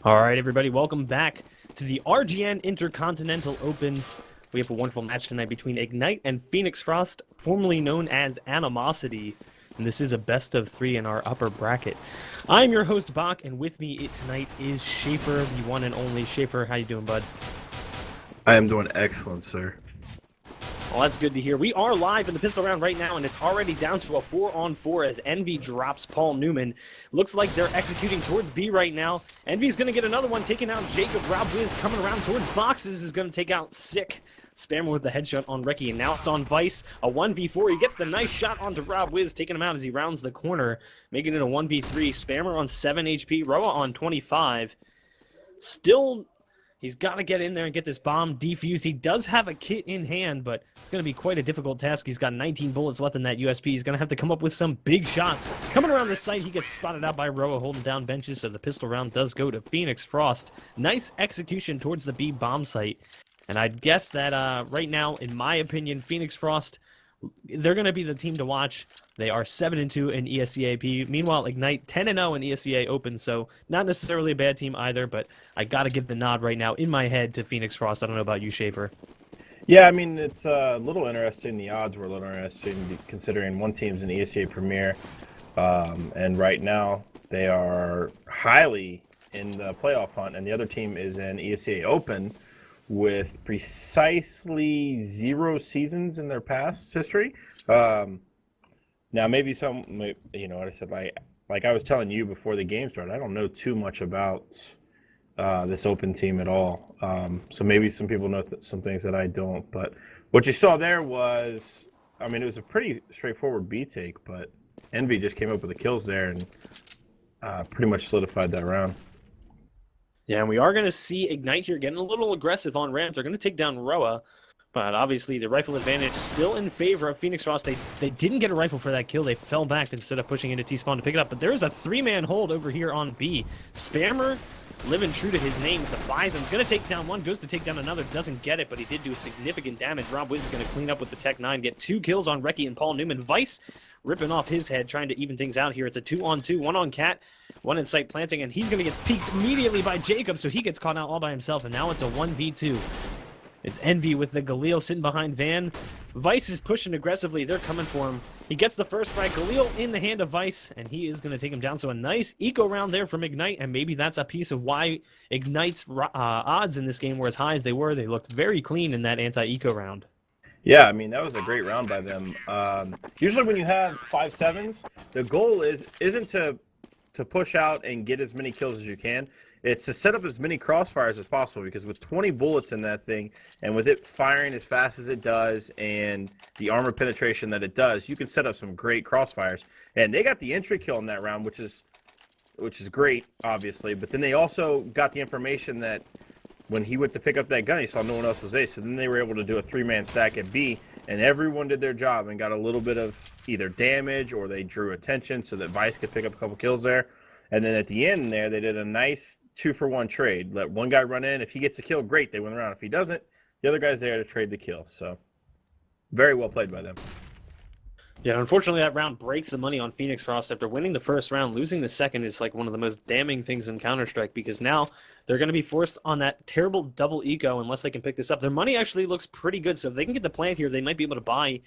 All right, everybody, welcome back to the RGN Intercontinental Open. We have a wonderful match tonight between Ignite and Phoenix Frost, formerly known as Animosity. And this is a best of three in our upper bracket. I'm your host, Bach, and with me tonight is Schaefer, the one and only. Schaefer, how you doing, bud? I am doing excellent, sir. Well, that's good to hear. We are live in the pistol round right now, and it's already down to a 4-on-4 as Envy drops Paul Newman. Looks like they're executing towards B right now. Envy's going to get another one, taking out Jacob. Rob Wiz coming around towards boxes is going to take out Sick. Spammer with the headshot on Reki, and now it's on Vice. A 1v4. He gets the nice shot onto Rob Wiz, taking him out as he rounds the corner, making it a 1v3. Spammer on 7 HP, Roa on 25. Still... He's got to get in there and get this bomb defused. He does have a kit in hand, but it's going to be quite a difficult task. He's got 19 bullets left in that USP. He's going to have to come up with some big shots. Coming around the site, he gets spotted out by Roa holding down benches, so the pistol round does go to Phoenix Frost. Nice execution towards the B bomb site. And I'd guess that right now, in my opinion, Phoenix Frost, they're going to be the team to watch. They are 7-2 in ESEAP. Meanwhile, Ignite 10-0 in ESEA Open, so not necessarily a bad team either, but I got to give the nod right now in my head to Phoenix Frost. I don't know about you, Schaefer. Yeah, I mean, it's a little interesting. The odds were a little interesting considering one team's an ESEA Premier, and right now they are highly in the playoff hunt, and the other team is an ESEA Open with precisely 0 seasons in their past history. Now, maybe some, you know what I said, like I was telling you before the game started, I don't know too much about this Open team at all. So maybe some people know some things that I don't. But what you saw there was, I mean, it was a pretty straightforward B take, but Envy just came up with the kills there and pretty much solidified that round. Yeah, and we are going to see Ignite here getting a little aggressive on ramp. They're going to take down Roa, but obviously the rifle advantage still in favor of Phoenix Frost. They didn't get a rifle for that kill. They fell back instead of pushing into T-spawn to pick it up, but there's a 3-man hold over here on B. Spammer living true to his name. The Bison's going to take down one, goes to take down another, doesn't get it, but he did do significant damage. Rob Wiz is going to clean up with the Tech 9, get 2 kills on Reki and Paul Newman. Vice ripping off his head, trying to even things out here. It's a 2-on-2, 1 on Cat, 1 in sight planting, and he's going to get peeked immediately by Jacob, so he gets caught out all by himself, and now it's a 1v2. It's Envy with the Galil sitting behind Van. Vice is pushing aggressively. They're coming for him. He gets the first frag. Galil in the hand of Vice, and he is going to take him down. So a nice eco round there from Ignite, and maybe that's a piece of why Ignite's odds in this game were as high as they were. They looked very clean in that anti-eco round. Yeah, I mean, that was a great round by them. Usually when you have 5-7s, the goal isn't to push out and get as many kills as you can. It's to set up as many crossfires as possible, because with 20 bullets in that thing and with it firing as fast as it does and the armor penetration that it does, you can set up some great crossfires. And they got the entry kill in that round, which is great, obviously. But then they also got the information that when he went to pick up that gun, he saw no one else was there. So then they were able to do a 3-man stack at B, and everyone did their job and got a little bit of either damage or they drew attention so that Vice could pick up a couple kills there. And then at the end there, they did a nice 2-for-1 trade. Let one guy run in. If he gets a kill, great, they win the round. If he doesn't, the other guy's there to trade the kill. So very well played by them. Yeah, unfortunately that round breaks the money on Phoenix Frost. After winning the first round, losing the second is like one of the most damning things in Counter-Strike, because now they're going to be forced on that terrible double eco unless they can pick this up. Their money actually looks pretty good, so if they can get the plant here, they might be able to buy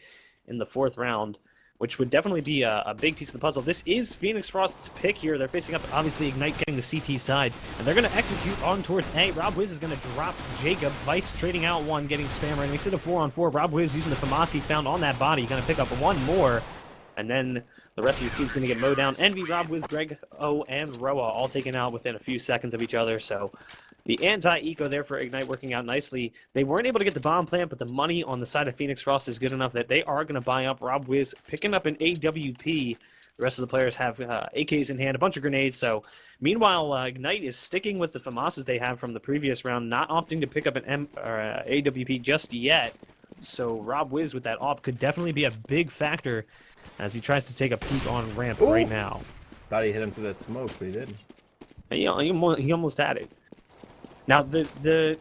in the 4th round, which would definitely be a big piece of the puzzle. This is Phoenix Frost's pick here. They're facing up, obviously, Ignite getting the CT side, and they're going to execute on towards A. Rob Wiz is going to drop Jacob. Vice trading out one, getting Spammer, and makes it a 4-on-4. Rob Wiz using the FAMAS he found on that body, going to pick up one more, and then the rest of his team's going to get mowed down. Envy, Rob Wiz, Greg O, and Roa all taken out within a few seconds of each other, so the anti-eco there for Ignite working out nicely. They weren't able to get the bomb plant, but the money on the side of Phoenix Frost is good enough that they are going to buy up. Rob Wiz picking up an AWP. The rest of the players have AKs in hand, a bunch of grenades. So, meanwhile, Ignite is sticking with the FAMASs they have from the previous round, not opting to pick up an AWP just yet. So, Rob Wiz with that AWP could definitely be a big factor as he tries to take a peek on ramp right now. Thought he hit him through that smoke, but he didn't. And he almost had it. Now, the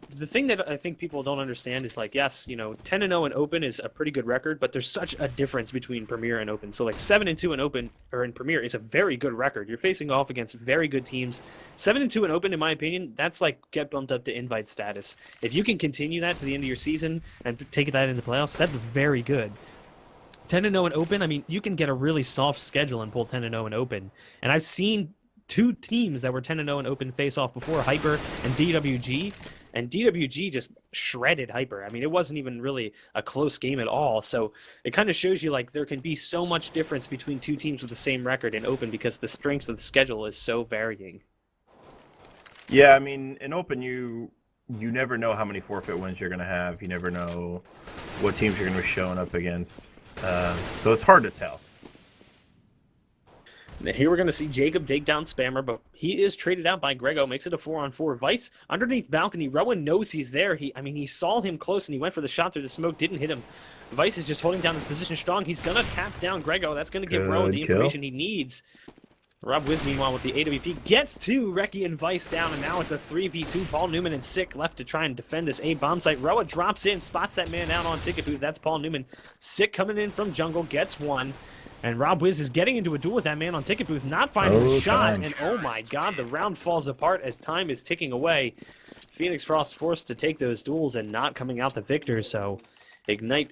the thing that I think people don't understand is like, yes, 10-0 in Open is a pretty good record, but there's such a difference between Premier and Open. So like 7-2 in Open or in Premier is a very good record. You're facing off against very good teams. 7-2 in Open, in my opinion, that's like get bumped up to invite status. If you can continue that to the end of your season and take that into playoffs, that's very good. 10-0 in Open, I mean, you can get a really soft schedule and pull 10-0 in Open. And I've seen two teams that were 10-0 in Open face off before, Hyper and DWG. And DWG just shredded Hyper. I mean, it wasn't even really a close game at all. So it kind of shows you like there can be so much difference between two teams with the same record in Open because the strength of the schedule is so varying. Yeah, I mean, in Open, you never know how many forfeit wins you're going to have. You never know what teams you're going to be showing up against. So it's hard to tell. Here we're going to see Jacob take down Spammer, but he is traded out by Grego. Makes it a 4-on-4. Vice underneath balcony. Rowan knows he's there. He saw him close and he went for the shot through the smoke. Didn't hit him. Vice is just holding down this position strong. He's going to tap down Grego. That's going to give Rowan the information he needs. Rob Wiz, meanwhile, with the AWP, gets to Reki and Vice down, and now it's a 3v2. Paul Newman and Sick left to try and defend this A bomb site. Roa drops in, spots that man out on Ticket Booth. That's Paul Newman. Sick coming in from jungle, gets one. And Rob Wiz is getting into a duel with that man on Ticket Booth, not finding the shot. And oh my god, the round falls apart as time is ticking away. Phoenix Frost forced to take those duels and not coming out the victor, so Ignite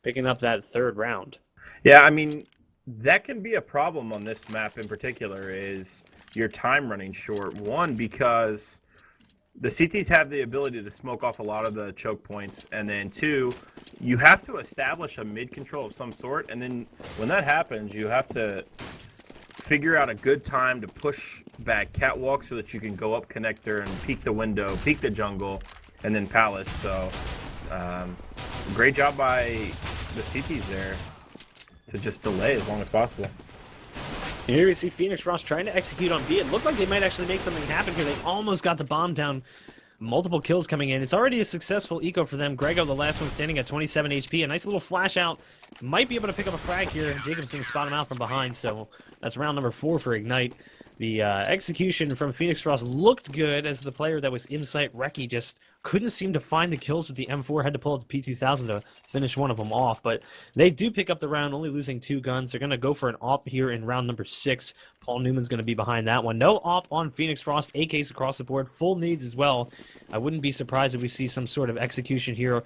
picking up that third round. Yeah, I mean, that can be a problem on this map in particular, is your time running short. One, because the CTs have the ability to smoke off a lot of the choke points, and then two, you have to establish a mid control of some sort, and then when that happens, you have to figure out a good time to push back catwalk so that you can go up connector and peek the window, peek the jungle, and then palace. So great job by the CTs there to just delay as long as possible. Here we see Phoenix Frost trying to execute on B. It looked like they might actually make something happen here. They almost got the bomb down. Multiple kills coming in. It's already a successful eco for them. Grego, the last one, standing at 27 HP. A nice little flash out. Might be able to pick up a frag here. Jacob's going to spot him out from behind, so that's round number 4 for Ignite. The execution from Phoenix Frost looked good as the player that was in sight, Reki, just couldn't seem to find the kills with the M4. Had to pull out the P2000 to finish one of them off, but they do pick up the round, only losing 2 guns. They're going to go for an AWP here in round number 6. Paul Newman's going to be behind that one. No AWP on Phoenix Frost. AKs across the board. Full needs as well. I wouldn't be surprised if we see some sort of execution here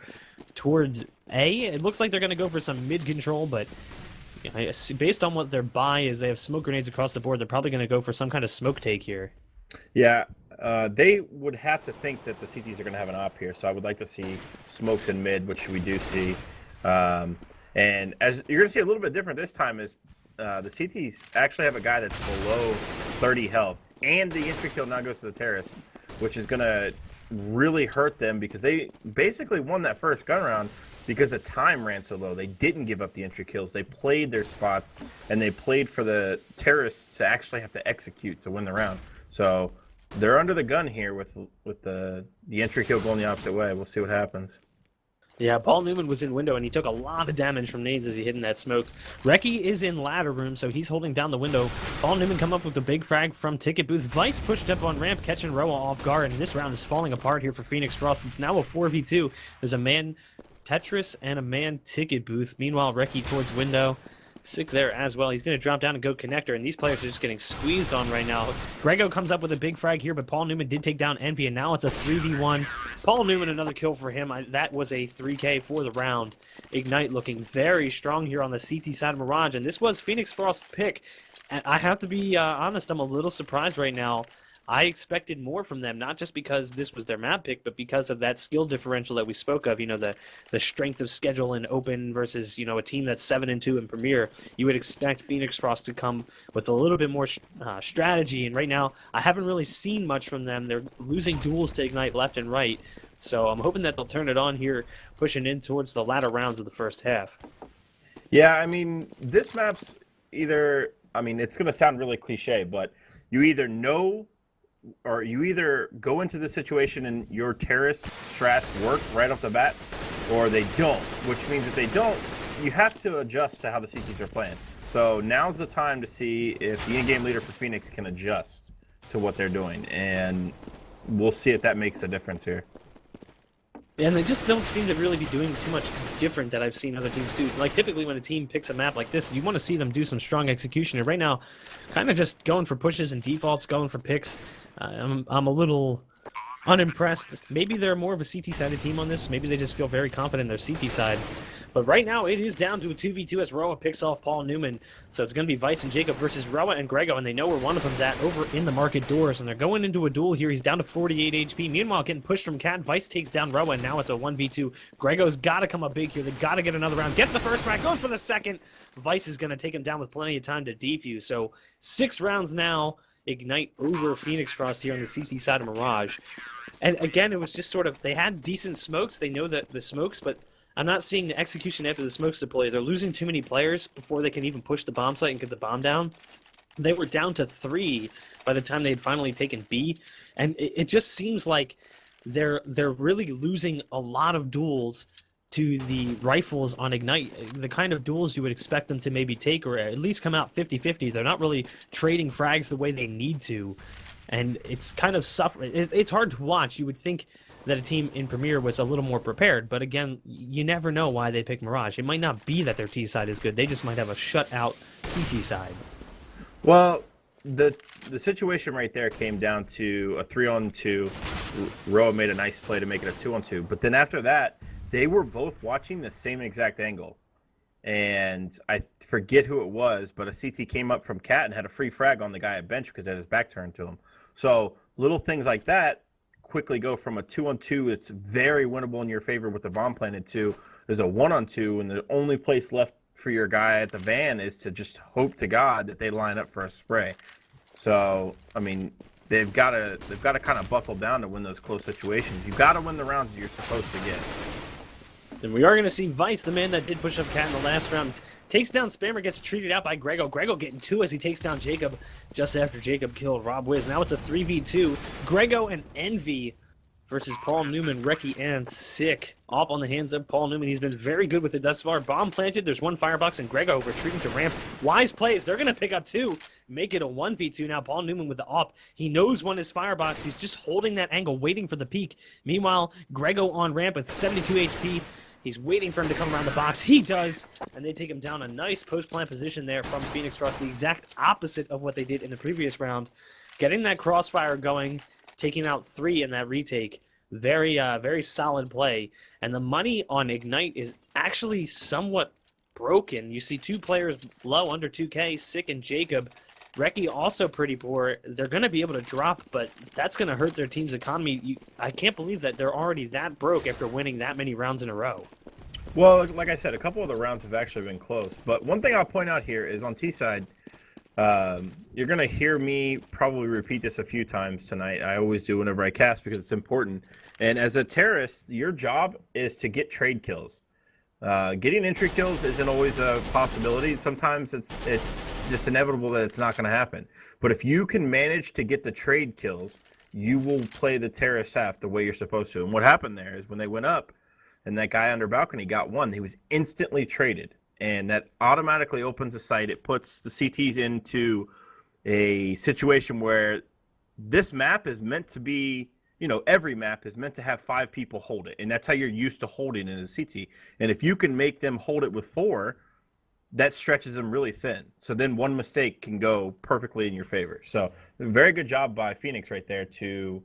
towards A. It looks like they're going to go for some mid control, but based on what their buy is, they have smoke grenades across the board. They're probably going to go for some kind of smoke take here. Yeah, they would have to think that the CTs are going to have an op here, so I would like to see smokes in mid, which we do see. And as you're going to see a little bit different this time is the CTs actually have a guy that's below 30 health, and the entry kill now goes to the terrace, which is going to really hurt them because they basically won that first gun round because the time ran so low. They didn't give up the entry kills. They played their spots, and they played for the terrace to actually have to execute to win the round. So they're under the gun here with the entry kill going the opposite way. We'll see what happens. Yeah, Paul Newman was in window, and he took a lot of damage from nades as he hit in that smoke. Reki is in ladder room, so he's holding down the window. Paul Newman come up with a big frag from Ticket Booth. Vice pushed up on ramp, catching Roa off guard, and this round is falling apart here for Phoenix Frost. It's now a 4v2. There's a man Tetris and a man Ticket Booth. Meanwhile, Reki towards window. Sick there as well. He's going to drop down and go connector, and these players are just getting squeezed on right now. Grego comes up with a big frag here, but Paul Newman did take down Envy, and now it's a 3v1. Paul Newman, another kill for him. That was a 3K for the round. Ignite looking very strong here on the CT side of Mirage, and this was Phoenix Frost's pick. And I have to be honest, I'm a little surprised right now. I expected more from them, not just because this was their map pick, but because of that skill differential that we spoke of. You know, the strength of schedule in Open versus, you know, a team that's 7-2 in Premier. You would expect Phoenix Frost to come with a little bit more strategy, and right now I haven't really seen much from them. They're losing duels to Ignite left and right, so I'm hoping that they'll turn it on here, pushing in towards the latter rounds of the first half. Yeah, I mean, this map's either, I mean, it's going to sound really cliche, but you either know or you either go into the situation and your terrace strats work right off the bat, or they don't, which means if they don't, you have to adjust to how the CTs are playing. So now's the time to see if the in-game leader for Phoenix can adjust to what they're doing, and we'll see if that makes a difference here. And they just don't seem to really be doing too much different that I've seen other teams do. Like, typically when a team picks a map like this, you want to see them do some strong execution. And right now, kind of just going for pushes and defaults, going for picks. I'm a little unimpressed. Maybe they're more of a CT-sided team on this. Maybe they just feel very confident in their CT side. But right now, it is down to a 2v2 as Roa picks off Paul Newman. So it's going to be Vice and Jacob versus Roa and Grego, and they know where one of them's at over in the market doors. And they're going into a duel here. He's down to 48 HP. Meanwhile, getting pushed from Cat, Vice takes down Roa, and now it's a 1v2. Grego's got to come up big here. They've got to get another round. Gets the first round, goes for the second. Vice is going to take him down with plenty of time to defuse. So 6 rounds now. Ignite over Phoenix Frost here on the CT side of Mirage. And again, it was just sort of, they had decent smokes. They know that the smokes, but I'm not seeing the execution after the smokes deploy. They're losing too many players before they can even push the bomb site and get the bomb down. They were down to 3 by the time they had finally taken B, and it just seems like they're really losing a lot of duels to the rifles on Ignite, the kind of duels you would expect them to maybe take or at least come out 50-50. They're not really trading frags the way they need to, and it's kind of suffering. It's hard to watch. You would think that a team in Premier was a little more prepared, but again, you never know why they pick Mirage. It might not be that their T side is good. They just might have a shutout CT side. Well, the situation right there came down to a 3-on-2. Roa made a nice play to make it a 2-on-2, but then after that, they were both watching the same exact angle. And I forget who it was, but a CT came up from Cat and had a free frag on the guy at bench because he had his back turned to him. So little things like that quickly go from a 2-on-2, it's very winnable in your favor with the bomb planted, to there's a 1-on-2, and the only place left for your guy at the van is to just hope to God that they line up for a spray. So, I mean, they've got to kind of buckle down to win those close situations. You've got to win the rounds you're supposed to get. And we are going to see Vice, the man that did push up Cat in the last round, takes down Spammer, gets treated out by Grego. Grego getting 2 as he takes down Jacob just after Jacob killed Rob Wiz. Now it's a 3v2. Grego and Envy versus Paul Newman, Reki, and Sick. Off on the hands of Paul Newman. He's been very good with it thus far. Bomb planted. There's 1 firebox, and Grego retreating to ramp. Wise plays. They're going to pick up 2. Make it a 1v2. Now Paul Newman with the op. He knows when his firebox. He's just holding that angle, waiting for the peak. Meanwhile, Grego on ramp with 72 HP. He's waiting for him to come around the box. He does, and they take him down. A nice post-plant position there from Phoenix Frost, the exact opposite of what they did in the previous round. Getting that crossfire going, taking out 3 in that retake. Very, very solid play. And the money on Ignite is actually somewhat broken. You see 2 players low, under 2K, Sick and Jacob. Reki also pretty poor. They're going to be able to drop, but that's going to hurt their team's economy. I can't believe that they're already that broke after winning that many rounds in a row. Well, like I said, a couple of the rounds have actually been close. But one thing I'll point out here is on T side, you're going to hear me probably repeat this a few times tonight. I always do whenever I cast because it's important. And as a terrorist, your job is to get trade kills. Getting entry kills isn't always a possibility. Sometimes it's just inevitable that it's not going to happen. But if you can manage to get the trade kills, you will play the terrorist half the way you're supposed to. And what happened there is when they went up and that guy under balcony got 1, he was instantly traded. And that automatically opens the site. It puts the CTs into a situation where this map is meant to be, you know, every map is meant to have 5 people hold it. And that's how you're used to holding in a CT. And if you can make them hold it with 4, that stretches them really thin. So then one mistake can go perfectly in your favor. So very good job by Phoenix right there to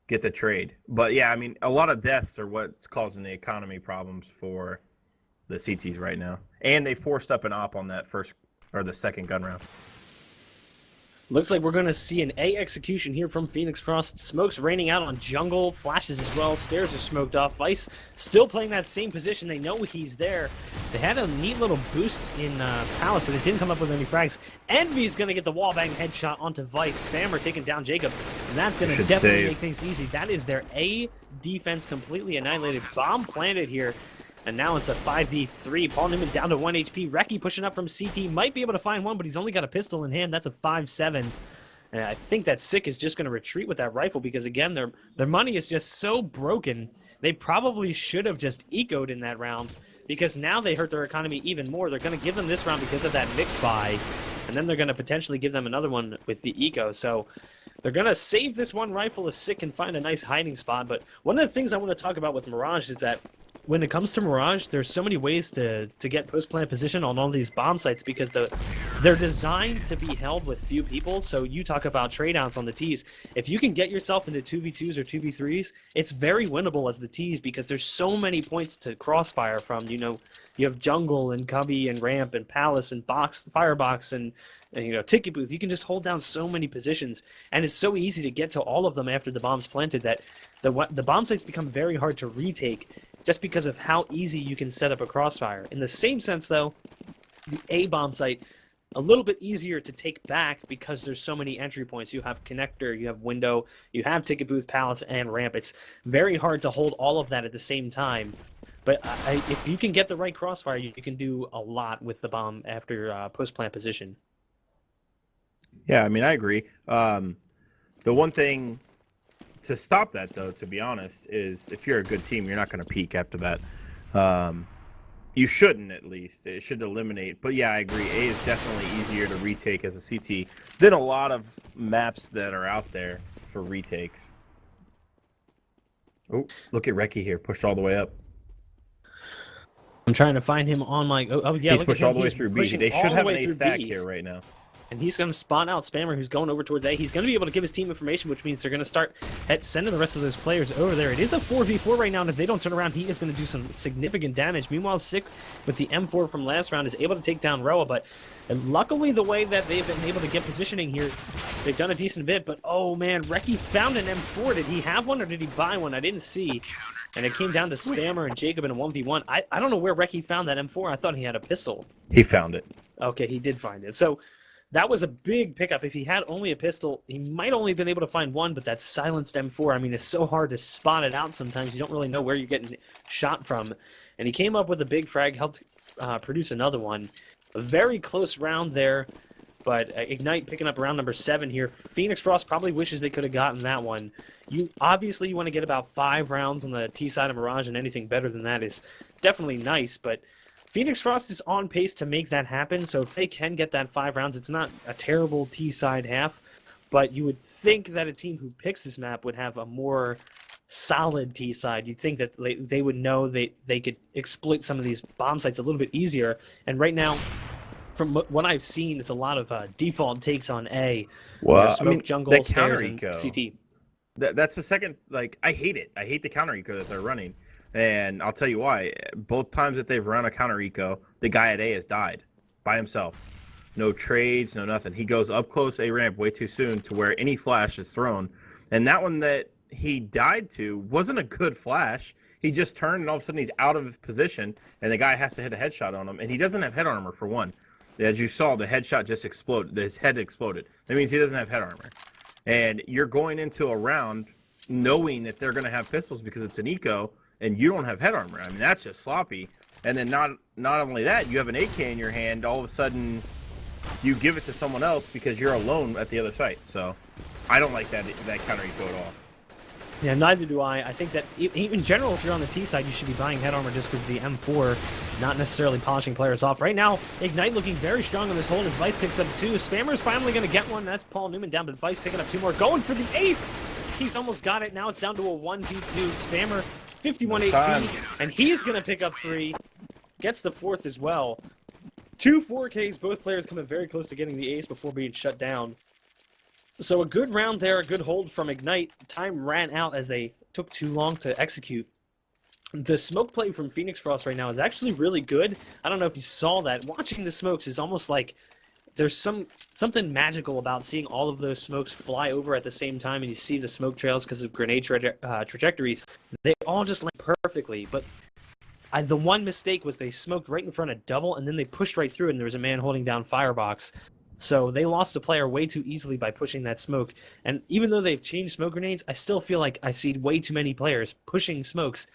get the trade. But yeah, I mean, a lot of deaths are what's causing the economy problems for the CTs right now. And they forced up an op on that first or the second gun round. Looks like we're going to see an A execution here from Phoenix Frost. Smoke's raining out on jungle, flashes as well, stairs are smoked off. Vice still playing that same position. They know he's there. They had a neat little boost in Palace, but it didn't come up with any frags. Envy's going to get the wallbang headshot onto Vice. Spammer taking down Jacob, and that's going to definitely make things easy. That is their A defense completely annihilated. Bomb planted here. And now it's a 5v3. Paul Newman down to 1 HP. Reki pushing up from CT. Might be able to find one, but he's only got a pistol in hand. That's a 5-7. And I think that Sick is just going to retreat with that rifle because, again, their money is just so broken. They probably should have just ecoed in that round because now they hurt their economy even more. They're going to give them this round because of that mix buy. And then they're going to potentially give them another one with the eco. So They're going to save this one rifle if Sick can find a nice hiding spot. But one of the things I want to talk about with Mirage is that when it comes to Mirage, there's so many ways to get post-plant position on all these bomb sites because they're designed to be held with few people. So you talk about trade-outs on the Ts. If you can get yourself into 2v2s or 2v3s, it's very winnable as the Ts because there's so many points to crossfire from. You know, you have Jungle and Cubby and Ramp and Palace and Firebox and you know, Ticket Booth. You can just hold down so many positions, and it's so easy to get to all of them after the bomb's planted that the bomb sites become very hard to retake just because of how easy you can set up a crossfire. In the same sense, though, the A bomb site, a little bit easier to take back because there's so many entry points. You have Connector, you have Window, you have Ticket Booth, Palace, and Ramp. It's very hard to hold all of that at the same time. But if you can get the right crossfire, you can do a lot with the bomb after post-plant position. Yeah, I mean, I agree. The one thing to stop that, though, to be honest, is if you're a good team, you're not going to peak after that. You shouldn't, at least. It should eliminate. But yeah, I agree. A is definitely easier to retake as a CT than a lot of maps that are out there for retakes. Oh, look at Reki here, pushed all the way up. I'm trying to find him on my... Oh yeah, he's pushed all the way through B. They should have an A stack here right now. And he's going to spawn out Spammer, who's going over towards A. He's going to be able to give his team information, which means they're going to start sending the rest of those players over there. It is a 4v4 right now, and if they don't turn around, he is going to do some significant damage. Meanwhile, Sick, with the M4 from last round, is able to take down Roa, but luckily the way that they've been able to get positioning here, they've done a decent bit, but oh man, Reki found an M4. Did he have one, or did he buy one? I didn't see. And it came down to Spammer and Jacob in a 1v1. I don't know where Reki found that M4. I thought he had a pistol. He found it. Okay, he did find it. So that was a big pickup. If he had only a pistol, he might only been able to find one, but that silenced M4, I mean, it's so hard to spot it out sometimes. You don't really know where you're getting shot from. And he came up with a big frag, helped produce another one. A very close round there, but Ignite picking up round number 7 here. Phoenix Frost probably wishes they could have gotten that one. Obviously, you want to get about 5 rounds on the T side of Mirage, and anything better than that is definitely nice, but Phoenix Frost is on pace to make that happen, so if they can get that 5 rounds, it's not a terrible T-side half, but you would think that a team who picks this map would have a more solid T-side. You'd think that they would know they could exploit some of these bomb sites a little bit easier, and right now, from what I've seen, it's a lot of default takes on A. Well, Smoke, I mean, jungle, stairs, and CT. That's the second, like, I hate it. I hate the counter eco that they're running. And I'll tell you why. Both times that they've run a counter eco, the guy at A has died by himself. No trades, no nothing. He goes up close A ramp way too soon to where any flash is thrown. And that one that he died to wasn't a good flash. He just turned and all of a sudden he's out of position and the guy has to hit a headshot on him. And he doesn't have head armor for one. As you saw, the headshot just exploded. His head exploded. That means he doesn't have head armor. And you're going into a round knowing that they're going to have pistols because it's an eco, and you don't have head armor. I mean, that's just sloppy. And then not only that, you have an AK in your hand, all of a sudden you give it to someone else because you're alone at the other site. So I don't like that counter eco at all. Yeah, neither do I. I think that in general, if you're on the T side, you should be buying head armor just because of the M4, not necessarily polishing players off. Right now, Ignite looking very strong on this hold as Vice picks up 2. Spammer's finally going to get one. That's Paul Newman down, but Vice picking up 2 more. Going for the ace! He's almost got it. Now it's down to a 1v2. Spammer, 51 HP, and he's going to pick up 3. Gets the 4th as well. 2 4Ks, both players coming very close to getting the ace before being shut down. So a good round there, a good hold from Ignite. Time ran out as they took too long to execute. The smoke play from Phoenix Frost right now is actually really good. I don't know if you saw that. Watching the smokes is almost like there's something magical about seeing all of those smokes fly over at the same time, and you see the smoke trails because of grenade trajectories. They all just land perfectly, but the one mistake was they smoked right in front of double, and then they pushed right through it, and there was a man holding down Firebox. So they lost a player way too easily by pushing that smoke. And even though they've changed smoke grenades, I still feel like I see way too many players pushing smokes.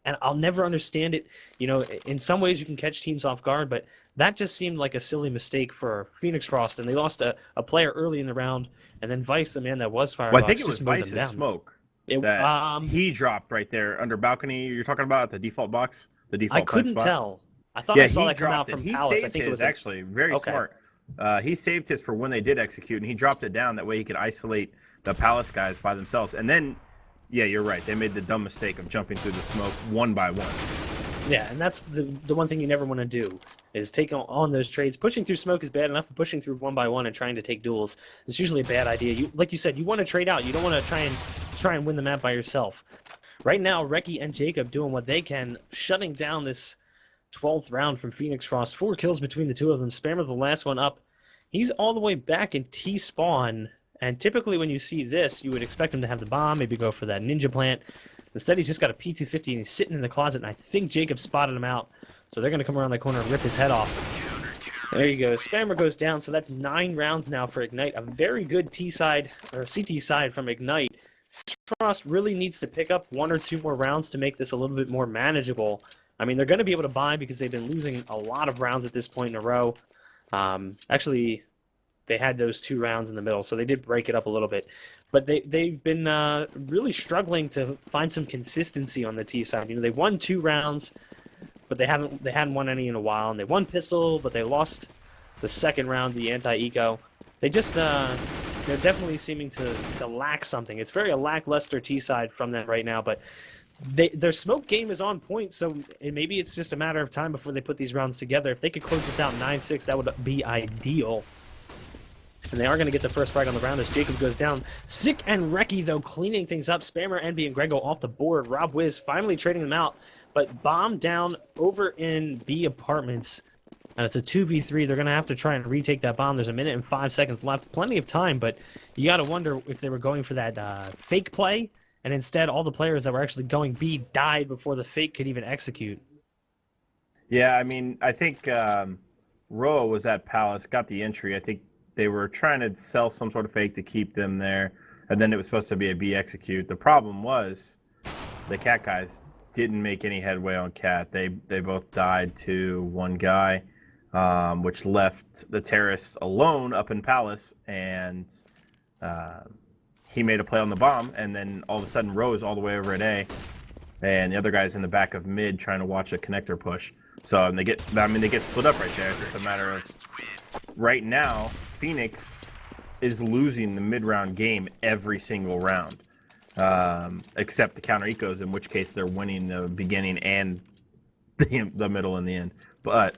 And I'll never understand it. You know, in some ways you can catch teams off guard, but that just seemed like a silly mistake for Phoenix Frost. And they lost a player early in the round. And then Vice, the man that was Firebox, well, I think it was Vice's smoke that he he dropped right there under balcony. You're talking about the default box? The default I couldn't spot? tell. I thought I saw that come out from Palace. I think it was actually very okay. smart. He saved his for when they did execute, and he dropped it down. That way he could isolate the Palace guys by themselves. And then, yeah, you're right. They made the dumb mistake of jumping through the smoke one by one. Yeah, and that's the one thing you never want to do is take on those trades. Pushing through smoke is bad enough, but pushing through one by one and trying to take duels is usually a bad idea. You, like you said, you want to trade out. You don't want to try and win the map by yourself. Right now, Reki and Jacob doing what they can, shutting down this 12th round from Fenix Frost. 4 kills between the two of them. Spammer the last one up. He's all the way back in T-spawn, and typically when you see this, you would expect him to have the bomb, maybe go for that ninja plant. Instead, he's just got a P250 and he's sitting in the closet, and I think Jacob spotted him out. So they're going to come around the corner and rip his head off. There you go. Spammer goes down, so that's 9 rounds now for Ignite. A very good T-side, or CT side from Ignite. Frost really needs to pick up 1 or 2 more rounds to make this a little bit more manageable. I mean, they're going to be able to buy because they've been losing a lot of rounds at this point in a row. Actually, they had those 2 rounds in the middle, so they did break it up a little bit. But they've been really struggling to find some consistency on the T side. You know, they won 2 rounds, but they hadn't won any in a while, and they won pistol, but they lost the second round, the anti-eco. They just they're definitely seeming to lack something. It's very a lackluster T side from them right now, but their smoke game is on point, so maybe it's just a matter of time before they put these rounds together. If they could close this out 9-6, that would be ideal. And they are going to get the first frag on the round as Jacob goes down. Sick and Reki, though, cleaning things up. Spammer, Envy, and Grego off the board. Rob Wiz finally trading them out. But bomb down over in B Apartments. And it's a 2v3. They're going to have to try and retake that bomb. There's 1 minute and 5 seconds left. Plenty of time, but you got to wonder if they were going for that fake play. And instead, all the players that were actually going B died before the fake could even execute. Yeah, I mean, I think Roa was at Palace, got the entry. I think they were trying to sell some sort of fake to keep them there, and then it was supposed to be a B execute. The problem was the Cat guys didn't make any headway on Cat. They both died to one guy, which left the terrorist alone up in Palace, and he made a play on the bomb, and then all of a sudden Rose all the way over at A, and the other guy's in the back of mid trying to watch a connector push. So and they get split up right there. It's just a matter of right now Fenix is losing the mid-round game every single round, except the counter ecos, in which case they're winning the beginning and the middle and the end. But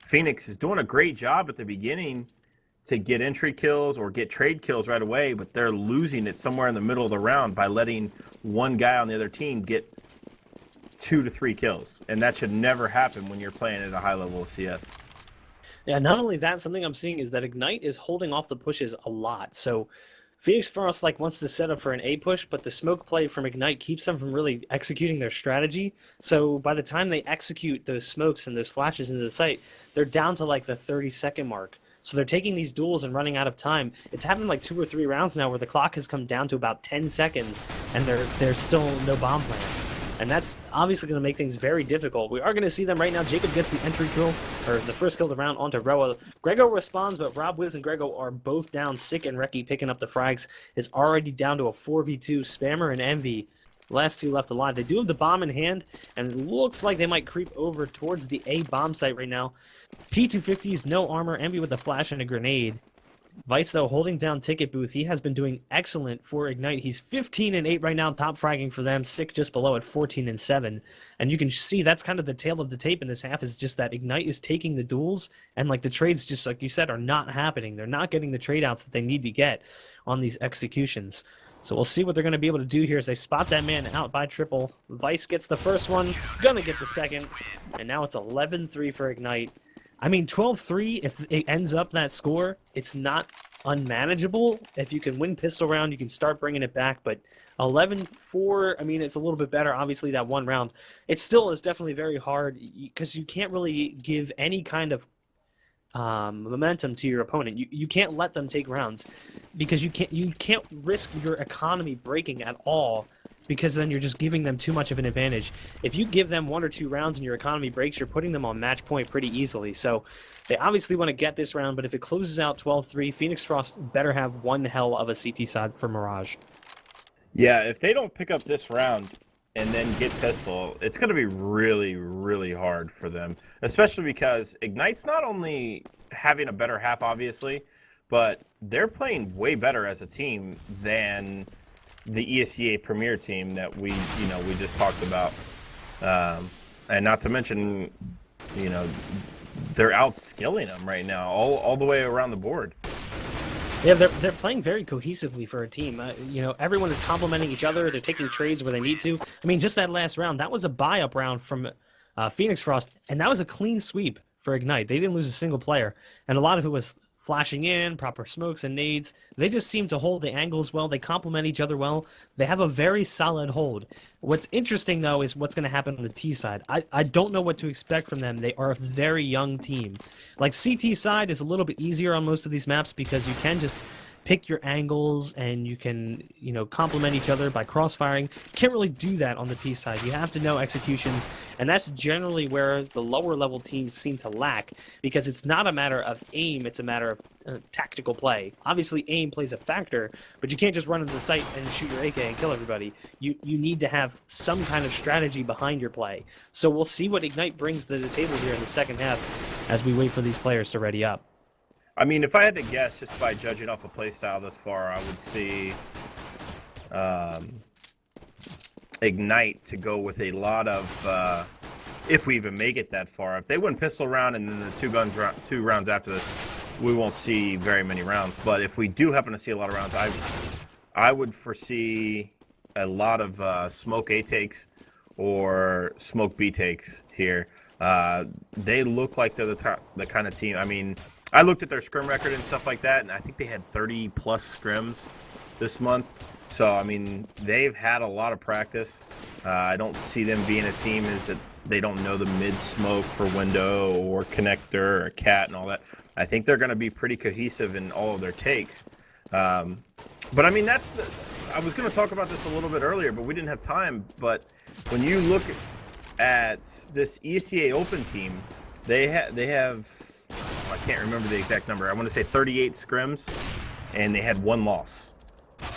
Fenix is doing a great job at the beginning to get entry kills or get trade kills right away, but they're losing it somewhere in the middle of the round by letting one guy on the other team get 2 to 3 kills, and that should never happen when you're playing at a high level of CS. Yeah, not only that, something I'm seeing is that Ignite is holding off the pushes a lot. So Fenix Frost wants to set up for an A push, but the smoke play from Ignite keeps them from really executing their strategy. So by the time they execute those smokes and those flashes into the site, they're down to like the 30-second mark. So they're taking these duels and running out of time. It's happened like 2 or 3 rounds now where the clock has come down to about 10 seconds and there's still no bomb plan. And that's obviously going to make things very difficult. We are going to see them right now. Jacob gets the entry kill, or the first kill of the round onto Roa. Grego responds, but Rob Wiz and Grego are both down. Sick and Reki picking up the frags is already down to a 4v2. Spammer and Envy, last 2 left alive. They do have the bomb in hand, and it looks like they might creep over towards the A bomb site right now. P250s, no armor. Envy with a flash and a grenade. Vice, though, holding down Ticket Booth. He has been doing excellent for Ignite. He's 15-8 right now, top fragging for them. Sick just below at 14-7. And you can see that's kind of the tail of the tape in this half, is just that Ignite is taking the duels, and like the trades, just like you said, are not happening. They're not getting the trade outs that they need to get on these executions. So we'll see what they're going to be able to do here as they spot that man out by triple. Vice gets the first one, gonna get the second, and now it's 11-3 for Ignite. I mean, 12-3, if it ends up that score, it's not unmanageable. If you can win pistol round, you can start bringing it back, but 11-4, I mean, it's a little bit better, obviously, that one round. It still is definitely very hard, because you can't really give any kind of momentum to your opponent. You can't let them take rounds, because you can't risk your economy breaking at all, because then you're just giving them too much of an advantage. If you give them 1 or 2 rounds and your economy breaks, you're putting them on match point pretty easily. So they obviously want to get this round, but if it closes out 12-3, Fenix Frost better have one hell of a CT side for Mirage. Yeah, if they don't pick up this round and then get pistol, it's going to be really, really hard for them, especially because Ignite's not only having a better half, obviously, but they're playing way better as a team than the ESEA Premier team that we just talked about. And not to mention, they're outskilling them right now, all the way around the board. Yeah, they're playing very cohesively for a team. Everyone is complimenting each other. They're taking trades where they need to. I mean, just that last round, that was a buy-up round from Phoenix Frost, and that was a clean sweep for Ignite. They didn't lose a single player, and a lot of it was flashing in, proper smokes and nades. They just seem to hold the angles well. They complement each other well. They have a very solid hold. What's interesting, though, is what's going to happen on the T side. I don't know what to expect from them. They are a very young team. Like, CT side is a little bit easier on most of these maps because you can just pick your angles and you can, complement each other by crossfiring. Can't really do that on the T side. You have to know executions, and that's generally where the lower level teams seem to lack, because it's not a matter of aim, it's a matter of tactical play. Obviously, aim plays a factor, but you can't just run into the site and shoot your AK and kill everybody. You need to have some kind of strategy behind your play. So we'll see what Ignite brings to the table here in the second half as we wait for these players to ready up. I mean, if I had to guess, just by judging off a playstyle this far, I would see Ignite to go with a lot of, if we even make it that far. If they win pistol round and then the two rounds after this, we won't see very many rounds. But if we do happen to see a lot of rounds, I would foresee a lot of smoke A takes or smoke B takes here. They look like they're the kind of team. I mean, I looked at their scrim record and stuff like that, and I think they had 30-plus scrims this month. So, I mean, they've had a lot of practice. I don't see them being a team is that they don't know the mid-smoke for window or connector or cat and all that. I think they're going to be pretty cohesive in all of their takes. But, I mean, I was going to talk about this a little bit earlier, but we didn't have time. But when you look at this ESEA Open team, they have I can't remember the exact number. I want to say 38 scrims, and they had one loss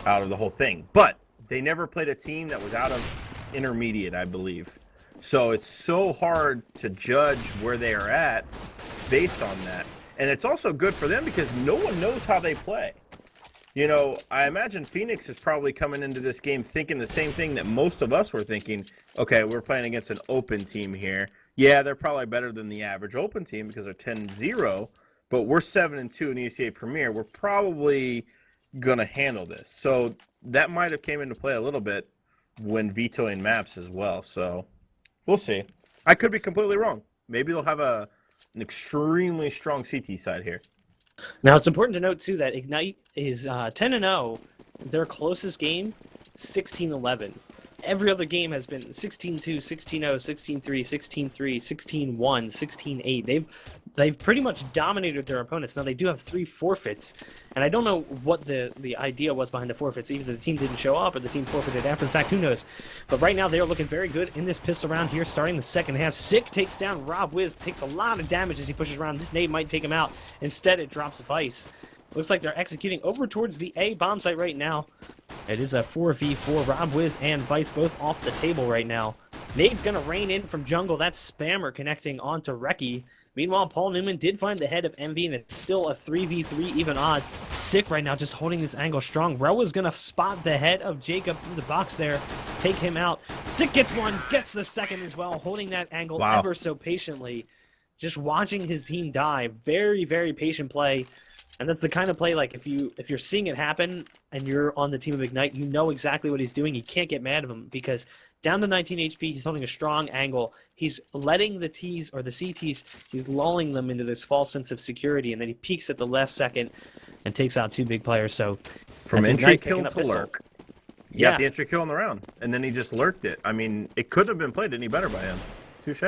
out of the whole thing. But they never played a team that was out of intermediate, I believe. So it's so hard to judge where they are at based on that. And it's also good for them because no one knows how they play. I imagine Fenix is probably coming into this game thinking the same thing that most of us were thinking. Okay, we're playing against an open team here. Yeah, they're probably better than the average open team because they're 10-0, but we're 7-2 in ESEA Premier. We're probably going to handle this. So that might have came into play a little bit when vetoing maps as well. So we'll see. I could be completely wrong. Maybe they'll have an extremely strong CT side here. Now, it's important to note, too, that Ignite is 10-0. Their closest game, 16-11. Every other game has been 16-2, 16-0, 16-3, 16-3, 16-1, 16-8. They've pretty much dominated their opponents. Now, they do have 3 forfeits, and I don't know what the idea was behind the forfeits. Either the team didn't show up or the team forfeited after the fact. Who knows? But right now, they're looking very good in this pistol round here, starting the second half. Sick takes down Rob Wiz, takes a lot of damage as he pushes around. This nade might take him out. Instead, it drops Vice. Looks like they're executing over towards the A bomb site right now. It is a 4v4. Rob Wiz and Vice both off the table right now. Nade's going to rain in from jungle. That's Spammer connecting onto Reki. Meanwhile, Paul Newman did find the head of MV, and it's still a 3v3 even odds. Sick right now, just holding this angle strong. Roa's going to spot the head of Jacob through the box there, take him out. Sick gets one, gets the second as well, holding that angle ever so patiently. Just watching his team die. Very, very patient play. And that's the kind of play, like, if you're seeing it happen and you're on the team of Ignite, you know exactly what he's doing. You can't get mad at him because down to 19 HP, he's holding a strong angle. He's letting the Ts or the CTs, he's lulling them into this false sense of security, and then he peeks at the last second and takes out 2 big players. So from entry kill to lurk. He got the entry kill in the round, and then he just lurked it. I mean, it couldn't have been played any better by him. Touche.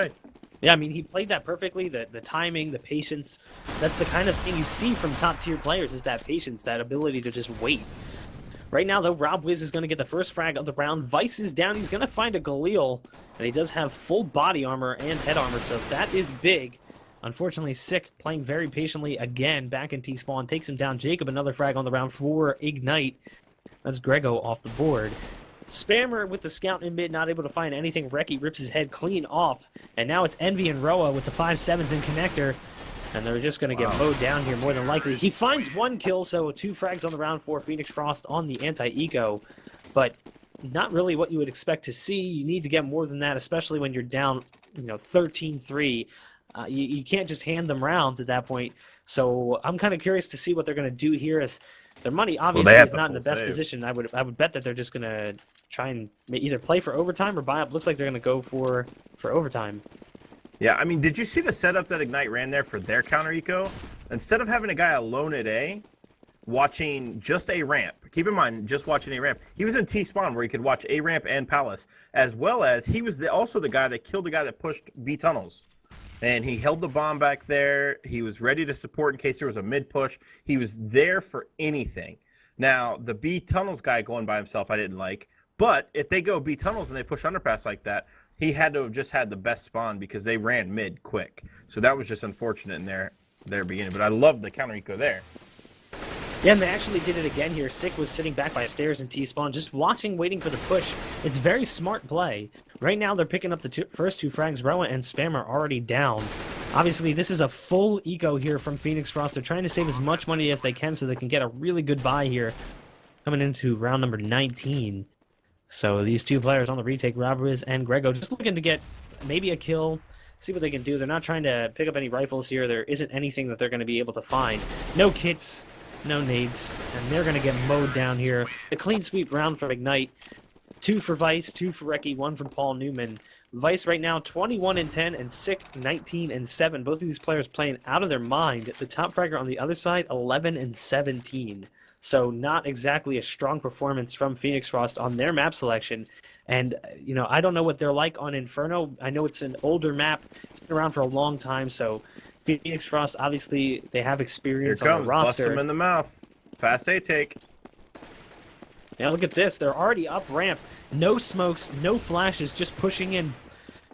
Yeah, I mean, he played that perfectly, the timing, the patience. That's the kind of thing you see from top-tier players, is that patience, that ability to just wait. Right now, though, Rob Wiz is going to get the first frag of the round. Vice is down. He's going to find a Galil, and he does have full body armor and head armor, so that is big. Unfortunately, Sick playing very patiently again back in T-spawn. Takes him down. Jacob, another frag on the round for Ignite. That's Grego off the board. Spammer with the scout in mid, not able to find anything. Reki rips his head clean off. And now it's Envy and Roa with the 5-7s in connector. And they're just going to get mowed down here more than likely. He finds 1 kill, so 2 frags on the round for Fenix Frost on the anti-eco. But not really what you would expect to see. You need to get more than that, especially when you're down, 13-3. You can't just hand them rounds at that point. So I'm kind of curious to see what they're going to do here. As their money obviously is not in the best position. I would bet that they're just going to try and either play for overtime or buy up. Looks like they're going to go for overtime. Yeah, I mean, did you see the setup that Ignite ran there for their counter eco? Instead of having a guy alone at A, watching just A ramp, keep in mind, just watching A ramp, he was in T spawn where he could watch A ramp and Palace, as well as he was also the guy that killed the guy that pushed B tunnels. And he held the bomb back there. He was ready to support in case there was a mid push. He was there for anything. Now, the B tunnels guy going by himself, I didn't like. But if they go B tunnels and they push underpass like that, he had to have just had the best spawn because they ran mid quick. So that was just unfortunate in their beginning. But I love the counter eco there. Yeah, and they actually did it again here. Sick was sitting back by stairs in T-spawn, just watching, waiting for the push. It's very smart play. Right now, they're picking up the first 2 frags. Roa and Spam are already down. Obviously, this is a full eco here from Fenix Frost. They're trying to save as much money as they can so they can get a really good buy here coming into round number 19. So these 2 players on the retake, Robriz and Grego, just looking to get maybe a kill, see what they can do. They're not trying to pick up any rifles here. There isn't anything that they're going to be able to find. No kits, no nades, and they're going to get mowed down here. A clean sweep round from Ignite. 2 for Vice, 2 for Reki, 1 from Paul Newman. Vice right now 21-10 and Sick 19-7. Both of these players playing out of their mind. The top fragger on the other side 11-17. So not exactly a strong performance from Fenix Frost on their map selection. And, I don't know what they're like on Inferno. I know it's an older map. It's been around for a long time, so Fenix Frost, obviously, they have experience on the roster. Bust him in the mouth. Fast A take. Now look at this. They're already up ramp. No smokes, no flashes, just pushing in.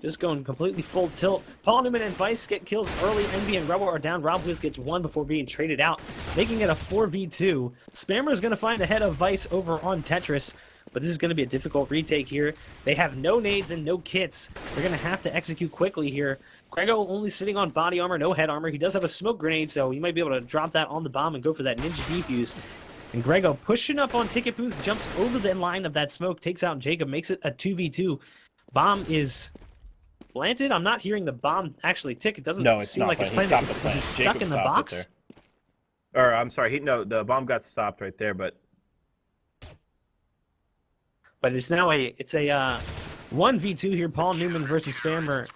Just going completely full tilt. Paul Newman and Vice get kills early. Envy and Rebel are down. RobWiz gets 1 before being traded out, making it a 4v2. Spammer is going to find ahead of Vice over on Tetris, but this is going to be a difficult retake here. They have no nades and no kits. They're going to have to execute quickly here. Grego only sitting on body armor, no head armor. He does have a smoke grenade, so he might be able to drop that on the bomb and go for that ninja defuse. And Grego pushing up on Ticket Booth, jumps over the line of that smoke, takes out Jacob, makes it a 2v2. Bomb is planted. I'm not hearing the bomb actually tick. It doesn't seem like it's planted. Is it stuck in the box? Or, I'm sorry, the bomb got stopped right there, but it's now a 1v2 here. Paul Newman versus Spammer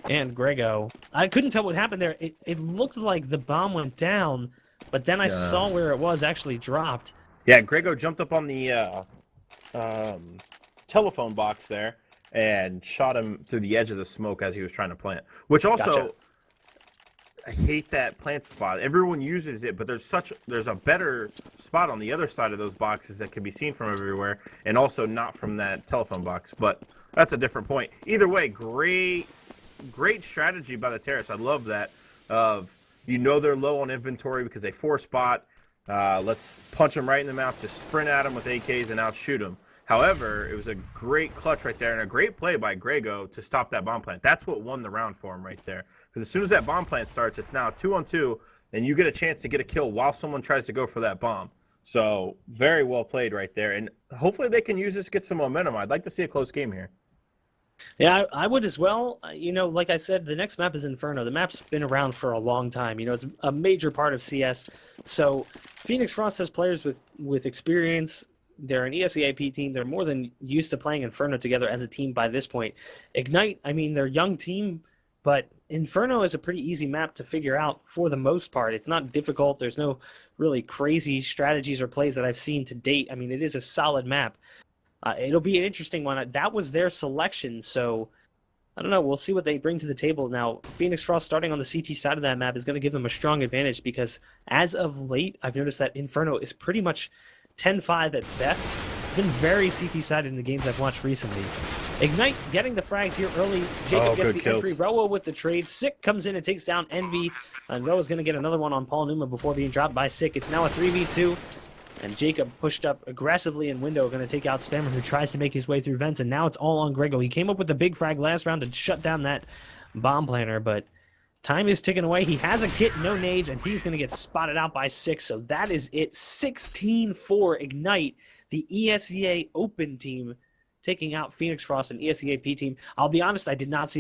and Grego. I couldn't tell what happened there. It looked like the bomb went down, but then I saw where it was actually dropped. Yeah, Grego jumped up on the telephone box there and shot him through the edge of the smoke as he was trying to plant. Which also, I hate that plant spot. Everyone uses it, but there's a better spot on the other side of those boxes that can be seen from everywhere, and also not from that telephone box. But that's a different point. Either way, great strategy by the Terrace. I love that. They're low on inventory because they 4-spot. Let's punch them right in the mouth, just sprint at them with AKs and outshoot them. However, it was a great clutch right there and a great play by Grego to stop that bomb plant. That's what won the round for him right there. Because as soon as that bomb plant starts, it's now 2-on-2, and you get a chance to get a kill while someone tries to go for that bomb. So very well played right there. And hopefully they can use this to get some momentum. I'd like to see a close game here. Yeah, I would as well. Like I said, the next map is Inferno. The map's been around for a long time. It's a major part of CS. So Fenix Frost has players with experience. They're an ESEIP team. They're more than used to playing Inferno together as a team by this point. Ignite, they're a young team, but Inferno is a pretty easy map to figure out for the most part. It's not difficult. There's no really crazy strategies or plays that I've seen to date. It is a solid map. It'll be an interesting one. That was their selection, so I don't know. We'll see what they bring to the table. Now, Fenix Frost starting on the CT side of that map is going to give them a strong advantage because as of late, I've noticed that Inferno is pretty much 10-5 at best. Been very CT-sided in the games I've watched recently. Ignite getting the frags here early. Jacob gets the entry. Roa with the trade. Sick comes in and takes down Envy. And Roa's going to get another one on Paul Newman before being dropped by Sick. It's now a 3v2. And Jacob pushed up aggressively in window, going to take out Spammer, who tries to make his way through vents. And now it's all on Grego. He came up with the big frag last round to shut down that bomb planter, but Time is ticking away. He has a kit, no nades, and he's going to get spotted out by 6. So that is it. 16-4 Ignite, the ESEA Open team, taking out Fenix Frost and ESEA P team. I'll be honest, I did not see